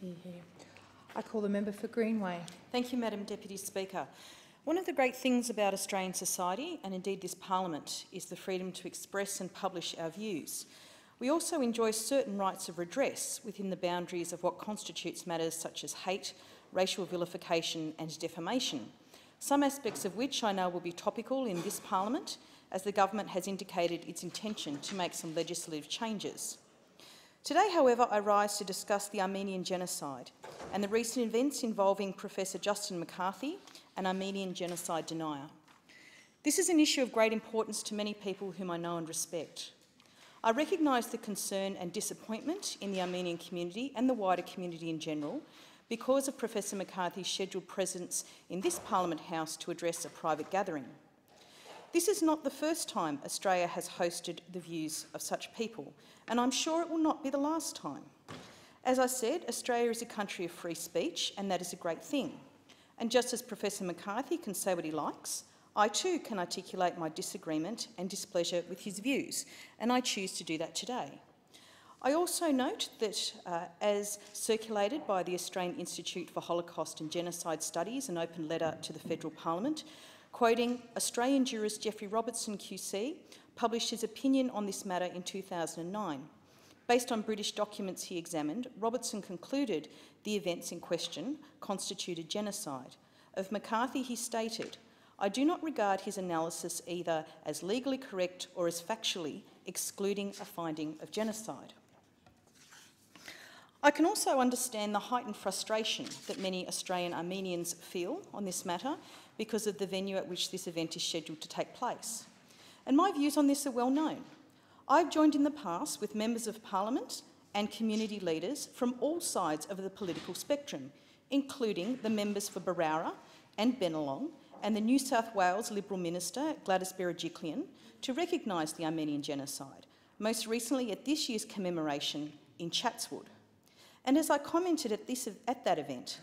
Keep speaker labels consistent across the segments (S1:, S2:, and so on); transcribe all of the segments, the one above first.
S1: Hear, hear. I call the member for Greenway.
S2: Thank you, Madam Deputy Speaker. One of the great things about Australian society, and indeed this parliament, is the freedom to express and publish our views. We also enjoy certain rights of redress within the boundaries of what constitutes matters such as hate, racial vilification and defamation, some aspects of which I know will be topical in this parliament, as the government has indicated its intention to make some legislative changes. Today, however, I rise to discuss the Armenian Genocide and the recent events involving Professor Justin McCarthy, an Armenian Genocide denier. This is an issue of great importance to many people whom I know and respect. I recognise the concern and disappointment in the Armenian community and the wider community in general because of Professor McCarthy's scheduled presence in this Parliament House to address a private gathering. This is not the first time Australia has hosted the views of such people, and I'm sure it will not be the last time. As I said, Australia is a country of free speech, and that is a great thing. And just as Professor McCarthy can say what he likes, I too can articulate my disagreement and displeasure with his views, and I choose to do that today. I also note that, as circulated by the Australian Institute for Holocaust and Genocide Studies, an open letter to the Federal Parliament, quoting Australian jurist Geoffrey Robertson QC, published his opinion on this matter in 2009. Based on British documents he examined, Robertson concluded the events in question constituted genocide. Of McCarthy, he stated, "I do not regard his analysis either as legally correct or as factually excluding a finding of genocide." I can also understand the heightened frustration that many Australian Armenians feel on this matter because of the venue at which this event is scheduled to take place. And my views on this are well known. I've joined in the past with members of Parliament and community leaders from all sides of the political spectrum, including the members for Barara and Bennelong and the New South Wales Liberal Minister Gladys Berejiklian, to recognise the Armenian Genocide, most recently at this year's commemoration in Chatswood. And as I commented at that event,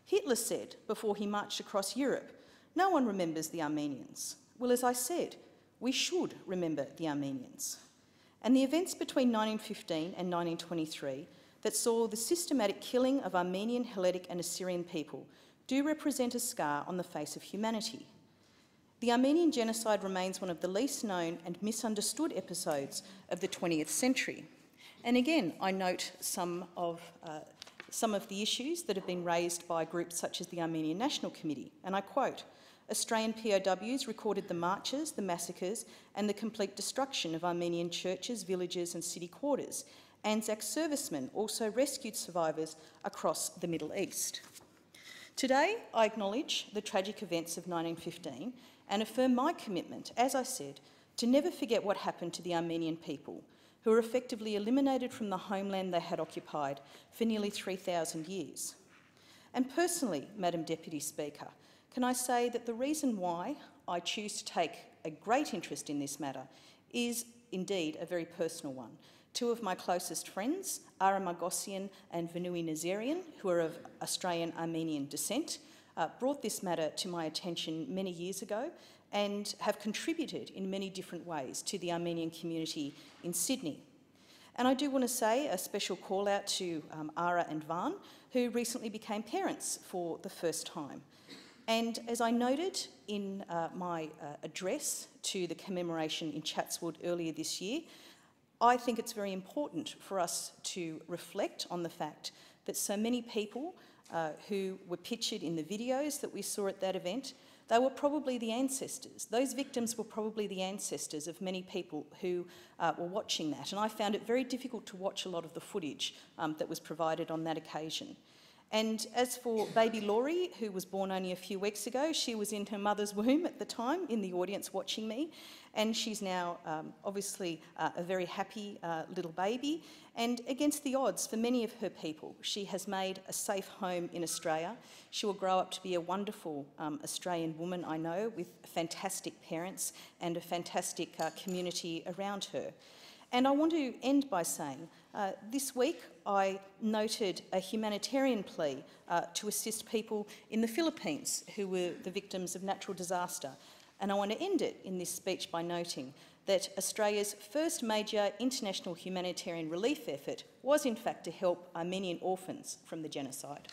S2: Hitler said before he marched across Europe, "No one remembers the Armenians." Well, as I said, we should remember the Armenians. And the events between 1915 and 1923 that saw the systematic killing of Armenian, Hellenic and Assyrian people do represent a scar on the face of humanity. The Armenian Genocide remains one of the least known and misunderstood episodes of the 20th century. And again, I note some of the issues that have been raised by groups such as the Armenian National Committee, and I quote, "Australian POWs recorded the marches, the massacres and the complete destruction of Armenian churches, villages and city quarters. Anzac servicemen also rescued survivors across the Middle East." Today, I acknowledge the tragic events of 1915 and affirm my commitment, as I said, to never forget what happened to the Armenian people, who were effectively eliminated from the homeland they had occupied for nearly 3,000 years. And personally, Madam Deputy Speaker, can I say that the reason why I choose to take a great interest in this matter is indeed a very personal one. Two of my closest friends, Ara Margosian and Vanui Nazarian, who are of Australian-Armenian descent, brought this matter to my attention many years ago and have contributed in many different ways to the Armenian community in Sydney. And I do want to say a special call out to Ara and Van, who recently became parents for the first time. And as I noted in my address to the commemoration in Chatswood earlier this year, I think it's very important for us to reflect on the fact that so many people who were pictured in the videos that we saw at that event, they were probably the ancestors. Those victims were probably the ancestors of many people who were watching that. And I found it very difficult to watch a lot of the footage that was provided on that occasion. And as for baby Laurie, who was born only a few weeks ago, she was in her mother's womb at the time in the audience watching me, and she's now obviously a very happy little baby. And against the odds for many of her people, she has made a safe home in Australia. She will grow up to be a wonderful Australian woman, I know, with fantastic parents and a fantastic community around her. And I want to end by saying, this week I noted a humanitarian plea to assist people in the Philippines who were the victims of natural disaster. And I want to end it in this speech by noting that Australia's first major international humanitarian relief effort was in fact to help Armenian orphans from the genocide.